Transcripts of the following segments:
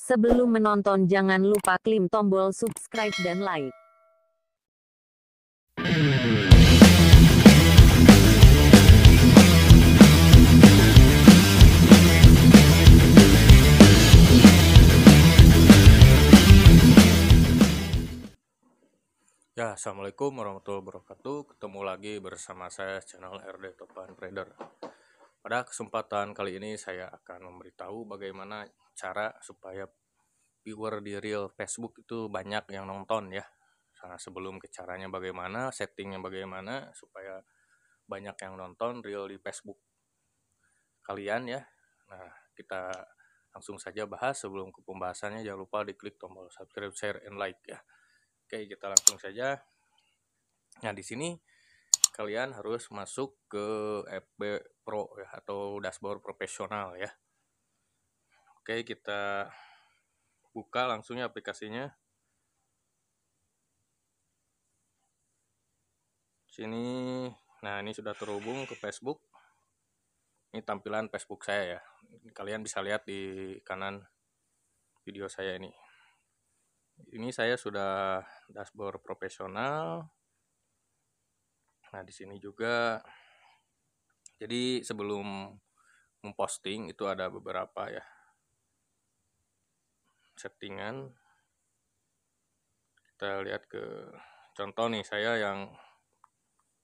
Sebelum menonton jangan lupa klik tombol subscribe dan like. Ya, assalamualaikum warahmatullahi wabarakatuh. Ketemu lagi bersama saya channel RD Topan Trader. Pada kesempatan kali ini saya akan memberitahu bagaimana cara supaya viewer di real Facebook itu banyak yang nonton ya. Nah, sebelum ke caranya bagaimana, settingnya bagaimana supaya banyak yang nonton real di Facebook kalian ya. Nah, kita langsung saja bahas. Sebelum ke pembahasannya jangan lupa diklik tombol subscribe, share, and like ya. Oke, kita langsung saja. Nah, di sini kalian harus masuk ke FB Pro ya, atau dashboard profesional ya. Oke, kita buka langsungnya aplikasinya. Sini, nah ini sudah terhubung ke Facebook. Ini tampilan Facebook saya ya. Kalian bisa lihat di kanan video saya ini. Ini saya sudah dashboard profesional. Nah, di sini juga. Jadi sebelum memposting itu ada beberapa ya settingan. Kita lihat ke contoh nih, saya yang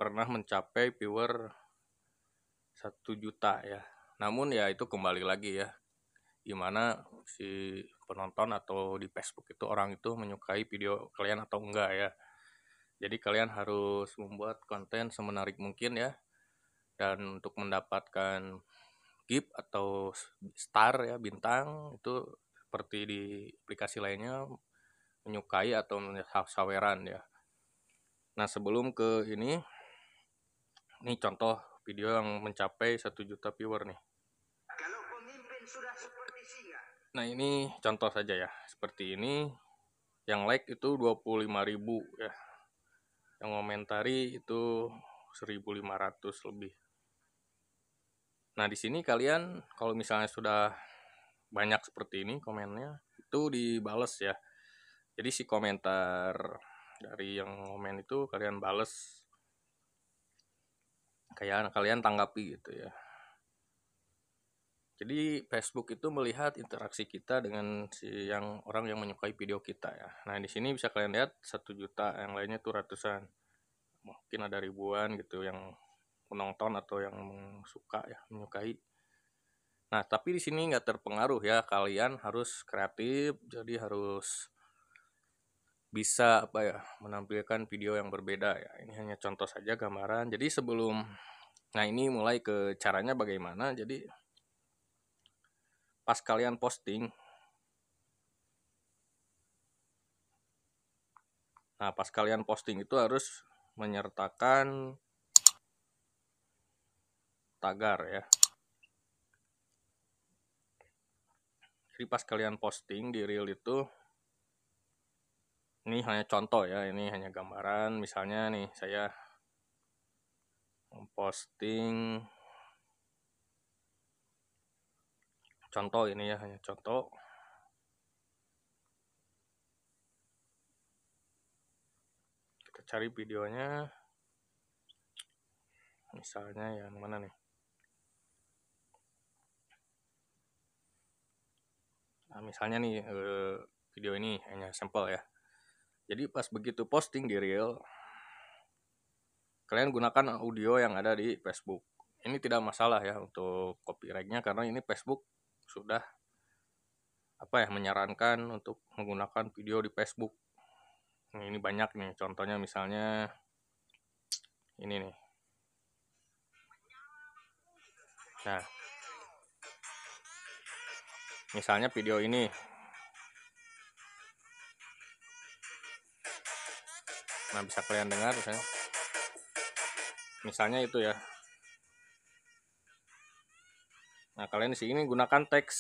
pernah mencapai viewer 1 juta ya. Namun ya itu kembali lagi ya, gimana si penonton atau di Facebook itu orang itu menyukai video kalian atau enggak ya. Jadi kalian harus membuat konten semenarik mungkin ya. Dan untuk mendapatkan gift atau star ya, bintang, itu seperti di aplikasi lainnya menyukai atau saweran ya. Nah, sebelum ke ini contoh video yang mencapai 1 juta viewer nih. Kalau pemimpin sudah seperti singa. Nah, ini contoh saja ya, seperti ini. Yang like itu 25.000 ya. Yang komentari itu 1.500 lebih. Nah, di sini kalian kalau misalnya sudah banyak seperti ini komennya, itu dibales ya. Jadi si komentar dari yang komen itu kalian bales. Kayak kalian tanggapi gitu ya. Jadi Facebook itu melihat interaksi kita dengan orang yang menyukai video kita ya. Nah, di sini bisa kalian lihat 1 juta, yang lainnya tuh ratusan. Mungkin ada ribuan gitu yang menonton atau yang suka ya, menyukai. Nah, tapi di sini nggak terpengaruh ya, kalian harus kreatif, jadi harus bisa menampilkan video yang berbeda ya. Ini hanya contoh saja gambaran. Jadi nah ini mulai ke caranya bagaimana. Jadi pas kalian posting, itu harus menyertakan tagar ya. Jadi pas kalian posting di reel itu, ini hanya contoh ya, ini hanya gambaran. Misalnya nih saya memposting contoh ini ya, hanya contoh. Kita cari videonya. Misalnya yang mana nih? Nah, misalnya nih video ini hanya sampel ya. Jadi pas begitu posting di reel, kalian gunakan audio yang ada di Facebook. Ini tidak masalah ya untuk copyright-nya, karena ini Facebook sudah menyarankan untuk menggunakan video di Facebook. Nah, ini banyak nih contohnya, misalnya ini nih. Nah, misalnya video ini. Nah, bisa kalian dengar misalnya itu ya. Nah, kalian di sini gunakan teks.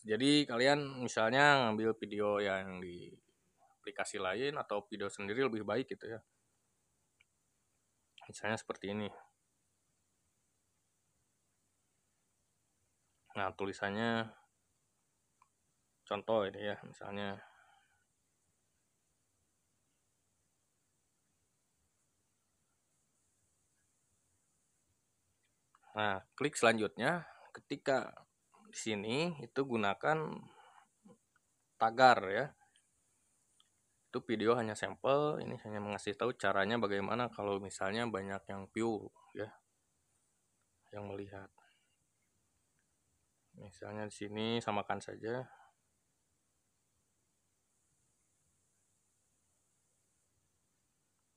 Jadi kalian misalnya ngambil video yang di aplikasi lain atau video sendiri lebih baik gitu ya. Misalnya seperti ini. Nah, tulisannya contoh ini ya, misalnya nah, klik selanjutnya ketika di sini itu gunakan tagar ya. Itu video hanya sampel, ini hanya mengasih tahu caranya bagaimana kalau misalnya banyak yang view ya, yang melihat. Misalnya di sini samakan saja.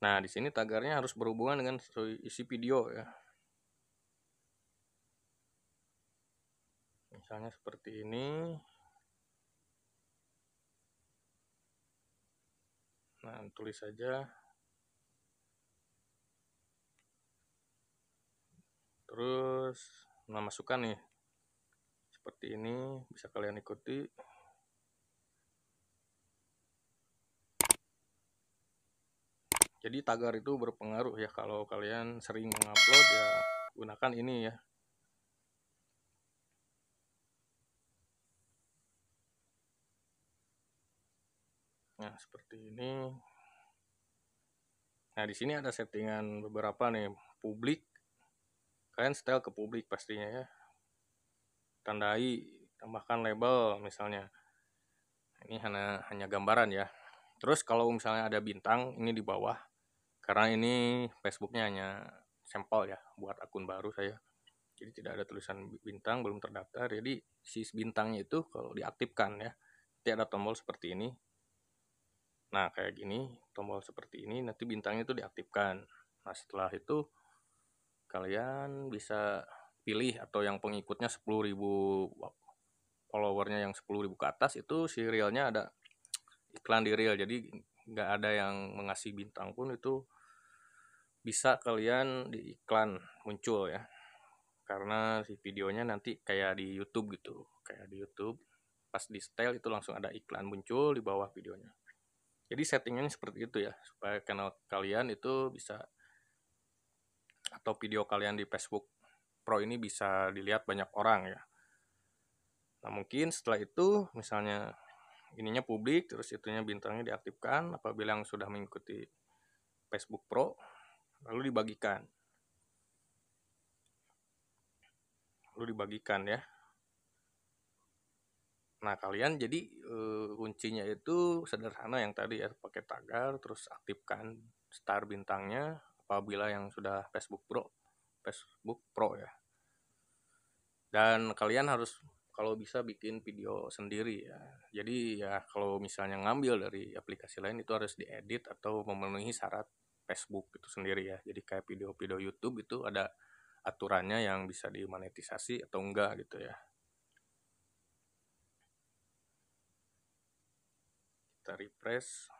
Nah, di sini tagarnya harus berhubungan dengan isi video ya. Misalnya seperti ini. Nah, tulis saja. Terus, nah masukkan nih. Seperti ini, bisa kalian ikuti. Jadi tagar itu berpengaruh ya, kalau kalian sering mengupload ya gunakan ini ya. Nah, seperti ini. Nah, di sini ada settingan beberapa nih, publik. Kalian setel ke publik pastinya ya. Tandai, tambahkan label misalnya. Ini hanya gambaran ya. Terus kalau misalnya ada bintang ini di bawah, karena ini Facebooknya hanya sampel ya, buat akun baru saya. Jadi tidak ada tulisan bintang, belum terdaftar. Jadi si bintangnya itu kalau diaktifkan ya, nanti ada tombol seperti ini. Nah, kayak gini, tombol seperti ini, nanti bintangnya itu diaktifkan. Nah, setelah itu kalian bisa pilih, atau yang pengikutnya 10.000 followernya yang 10.000 ke atas, itu si reelnya ada iklan di reel. Jadi nggak ada yang mengasih bintang pun itu bisa kalian di iklan muncul ya. Karena si videonya nanti kayak di YouTube gitu. Kayak di YouTube, pas di style itu langsung ada iklan muncul di bawah videonya. Jadi settingannya seperti itu ya, supaya channel kalian itu bisa, atau video kalian di Facebook Pro ini bisa dilihat banyak orang ya. Nah, mungkin setelah itu misalnya ininya publik, terus itunya bintangnya diaktifkan apabila yang sudah mengikuti Facebook Pro, lalu dibagikan. Ya. Nah, kalian jadi kuncinya itu sederhana yang tadi ya, pakai tagar, terus aktifkan star bintangnya apabila yang sudah Facebook Pro ya. Dan kalian harus kalau bisa bikin video sendiri ya. Jadi ya kalau misalnya ngambil dari aplikasi lain itu harus diedit atau memenuhi syarat Facebook itu sendiri ya. Jadi kayak video-video YouTube itu ada aturannya yang bisa dimonetisasi atau enggak gitu ya. Kita refresh.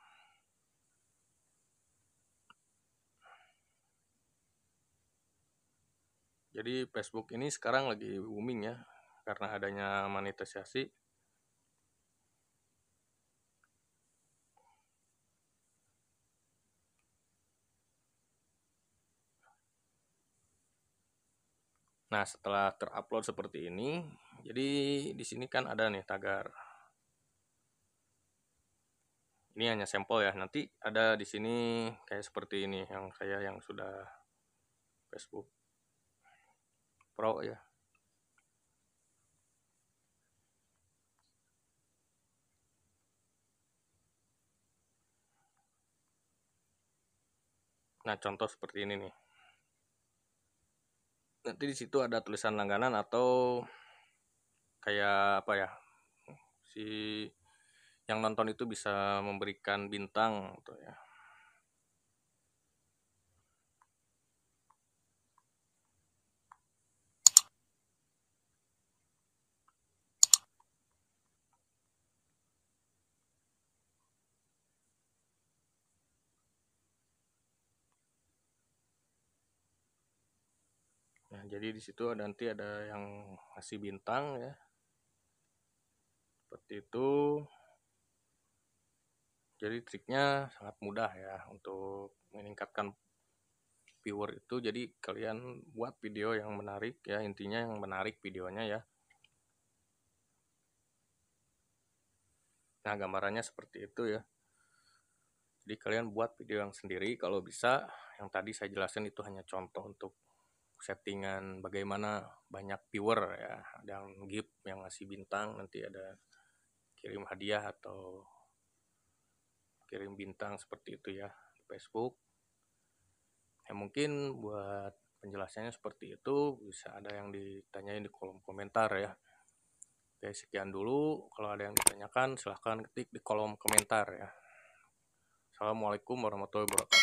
Jadi Facebook ini sekarang lagi booming ya, karena adanya monetisasi. Nah, setelah terupload seperti ini, jadi di sini kan ada nih tagar. Ini hanya sampel ya. Nanti ada di sini kayak seperti ini yang saya yang sudah Facebook Pro ya. Nah, contoh seperti ini nih. Nanti di situ ada tulisan langganan atau kayak apa ya? Si yang nonton itu bisa memberikan bintang gitu ya. Nah, jadi di situ nanti ada yang ngasih bintang ya. Seperti itu. Jadi triknya sangat mudah ya untuk meningkatkan viewer itu. Jadi kalian buat video yang menarik ya, intinya yang menarik videonya ya. Nah, gambarannya seperti itu ya. Jadi kalian buat video yang sendiri kalau bisa. Yang tadi saya jelaskan itu hanya contoh untuk settingan bagaimana banyak viewer ya. Ada yang gift, yang ngasih bintang, nanti ada kirim hadiah atau kirim bintang seperti itu ya di Facebook. Ya mungkin buat penjelasannya seperti itu, bisa ada yang ditanyain di kolom komentar ya. Oke, sekian dulu. Kalau ada yang ditanyakan silahkan ketik di kolom komentar ya. Assalamualaikum warahmatullahi wabarakatuh.